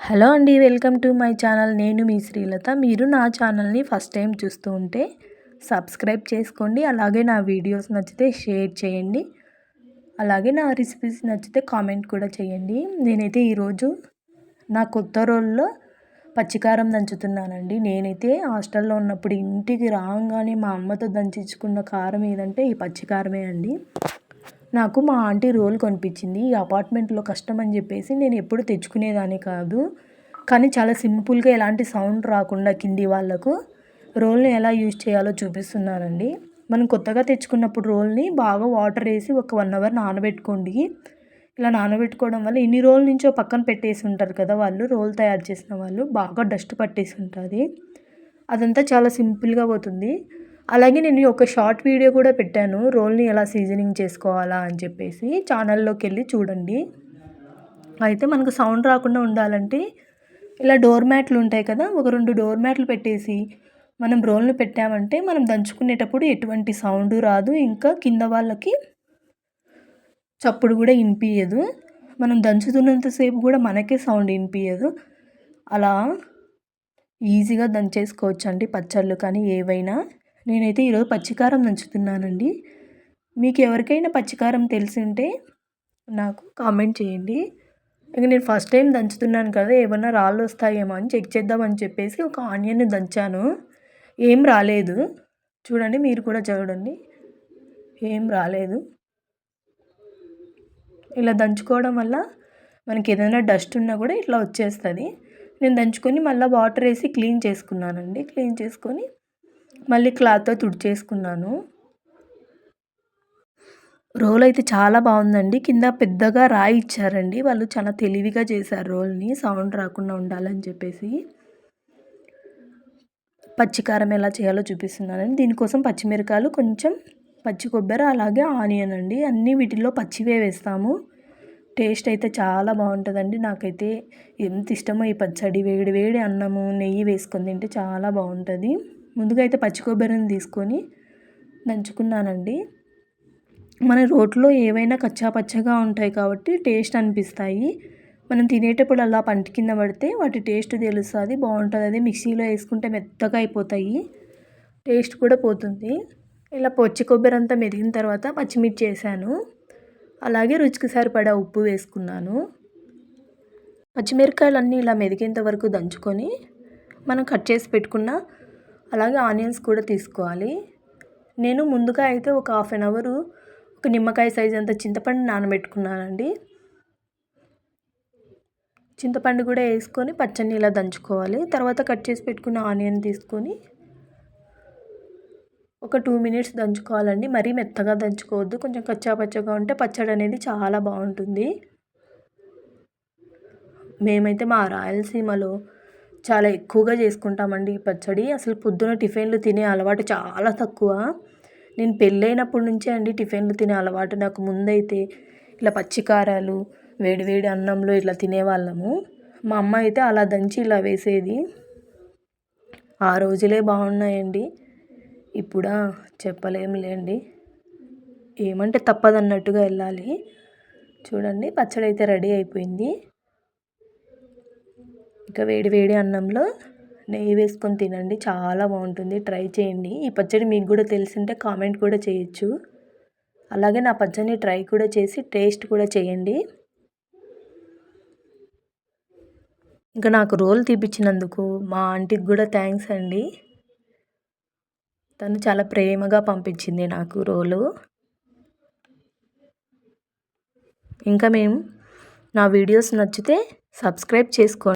Hello అండి, welcome to my channel. నేను మీ శ్రీలత. మీరు నా ఛానల్ని ఫస్ట్ టైం చూస్తూ ఉంటే సబ్స్క్రైబ్ చేసుకోండి. అలాగే నా వీడియోస్ నచ్చితే షేర్ చేయండి. అలాగే నా రెసిపీస్ నచ్చితే కామెంట్ కూడా చేయండి. నేనైతే ఈరోజు నా కొత్త రోల్లో పచ్చికారం దంచుతున్నానండి. నేనైతే హాస్టల్లో ఉన్నప్పుడు ఇంటికి రాగానే మా అమ్మతో దంచించుకున్న కారం ఏదంటే ఈ పచ్చికారమే అండి. నాకు మా ఆంటీ రోల్ కొనిపించింది. ఈ అపార్ట్మెంట్లో కష్టం అని చెప్పేసి నేను ఎప్పుడు తెచ్చుకునేదాన్ని కాదు. కానీ చాలా సింపుల్గా ఎలాంటి సౌండ్ రాకుండా కింది వాళ్ళకు రోల్ని ఎలా యూజ్ చేయాలో చూపిస్తున్నానండి. మనం కొత్తగా తెచ్చుకున్నప్పుడు రోల్ని బాగా వాటర్ వేసి ఒక 1 అవర్ నానబెట్టుకోండి. ఇలా నానబెట్టుకోవడం వల్ల ఇన్ని రోజుల నుంచో పక్కన పెట్టేసి ఉంటారు కదా వాళ్ళు, రోల్ తయారు చేసిన వాళ్ళు, బాగా డస్ట్ పట్టేసి ఉంటుంది. అదంతా చాలా సింపుల్గా పోతుంది. అలాగే నేను ఒక షార్ట్ వీడియో కూడా పెట్టాను, రోల్ని ఎలా సీజనింగ్ చేసుకోవాలా అని చెప్పేసి. ఛానల్లోకి వెళ్ళి చూడండి. అయితే మనకు సౌండ్ రాకుండా ఉండాలంటే ఇలా డోర్ మ్యాట్లు ఉంటాయి కదా, ఒక 2 డోర్ మ్యాట్లు పెట్టేసి మనం రోల్ని పెట్టామంటే మనం దంచుకునేటప్పుడు ఎటువంటి సౌండ్ రాదు. ఇంకా కింద వాళ్ళకి చప్పుడు కూడా వినిపించదు. మనం దంచుతున్నంతసేపు కూడా మనకే సౌండ్ వినిపించదు. అలా ఈజీగా దంచేసుకోవచ్చు అండి పచ్చళ్ళు కానీ ఏవైనా. నేనైతే ఈరోజు పచ్చికారం దంచుతున్నానండి. మీకు ఎవరికైనా పచ్చికారం తెలిసి ఉంటే నాకు కామెంట్ చేయండి. ఇక నేను ఫస్ట్ టైం దంచుతున్నాను కదా, ఏమన్నా రాళ్ళు వస్తాయేమో అని చెక్ చేద్దామని చెప్పేసి ఒక ఆనియన్ని దంచాను. ఏం రాలేదు. చూడండి, మీరు కూడా చూడండి, ఏం రాలేదు. ఇలా దంచుకోవడం వల్ల మనకి ఏదైనా డస్ట్ ఉన్నా కూడా ఇట్లా వచ్చేస్తుంది. నేను దంచుకొని మళ్ళీ వాటర్ వేసి క్లీన్ చేసుకున్నానండి. క్లీన్ చేసుకొని మళ్ళీ క్లాత్తో తుడిచేసుకున్నాను. రోల్ అయితే చాలా బాగుందండి. కింద పెద్దగా రాయి ఇచ్చారండి. వాళ్ళు చాలా తెలివిగా చేశారు రోల్ని, సౌండ్ రాకుండా ఉండాలని చెప్పేసి. పచ్చికారం ఎలా చేయాలో చూపిస్తున్నానండి. దీనికోసం పచ్చిమిరకాయలు, కొంచెం పచ్చి కొబ్బరి, అలాగే ఆనియన్ అండి. అన్నీ వీటిల్లో పచ్చివే వేస్తాము. టేస్ట్ అయితే చాలా బాగుంటుందండి. నాకైతే ఎంత ఇష్టమో ఈ పచ్చడి. వేడి వేడి అన్నము నెయ్యి వేసుకొని తింటే చాలా బాగుంటుంది. ముందుగా అయితే పచ్చి కొబ్బరిని తీసుకొని దంచుకున్నానండి. మన రోట్లో ఏవైనా కచ్చా పచ్చగా ఉంటాయి కాబట్టి టేస్ట్ అనిపిస్తాయి. మనం తినేటప్పుడు అలా పంటి కింద పడితే వాటి టేస్ట్ తెలుస్తుంది, బాగుంటుంది. అదే మిక్సీలో వేసుకుంటే మెత్తగా అయిపోతాయి, టేస్ట్ కూడా పోతుంది. ఇలా పచ్చి కొబ్బరి అంతా మెదిగిన తర్వాత పచ్చిమిర్చి వేసాను. అలాగే రుచికి సరిపడా ఉప్పు వేసుకున్నాను. పచ్చిమిరకాయలన్నీ ఇలా మెదిగేంత వరకు దంచుకొని మనం కట్ చేసి పెట్టుకున్న అలాగే ఆనియన్స్ కూడా తీసుకోవాలి. నేను ముందుగా అయితే ఒక 1/2 అవర్ ఒక నిమ్మకాయ సైజ్ అంత చింతపండు నానబెట్టుకున్నానండి. చింతపండు కూడా వేసుకొని పచ్చడిని ఇలా దంచుకోవాలి. తర్వాత కట్ చేసి పెట్టుకున్న ఆనియన్ తీసుకొని ఒక 2 మినిట్స్ దంచుకోవాలండి. మరీ మెత్తగా దంచుకోవద్దు, కొంచెం కచ్చా పచ్చగా ఉంటే పచ్చడి అనేది చాలా బాగుంటుంది. మేమైతే మా రాయలసీమలో చాలా ఎక్కువగా చేసుకుంటామండి ఈ పచ్చడి. అసలు పొద్దున టిఫిన్లు తినే అలవాటు చాలా తక్కువ. నేను పెళ్ళైనప్పటి నుంచే అండి టిఫిన్లు తినే అలవాటు. నాకు ముందైతే ఇలా పచ్చికారాలు వేడివేడి అన్నంలో ఇట్లా తినేవాళ్ళము. మా అమ్మ అయితే అలా దంచి ఇలా వేసేది. ఆ రోజులే బాగున్నాయండి. ఇప్పుడా చెప్పలేములేండి. ఏమంటే తప్పదన్నట్టుగా వెళ్ళాలి. చూడండి, పచ్చడి అయితే రెడీ అయిపోయింది. ఇక వేడి వేడి అన్నంలో నెయ్యి వేసుకొని తినండి, చాలా బాగుంటుంది. ట్రై చేయండి. ఈ పచ్చడి మీకు కూడా తెలిసింటే కామెంట్ కూడా చేయొచ్చు. అలాగే నా పచ్చడిని ట్రై కూడా చేసి టేస్ట్ కూడా చేయండి. ఇంకా నాకు రోల్ తీపిచ్చినందుకు మా ఆంటీకి కూడా థ్యాంక్స్ అండి. తను చాలా ప్రేమగా పంపించింది నాకు రోలు. ఇంకా నా వీడియోస్ నచ్చితే సబ్స్క్రైబ్ చేసుకోండి.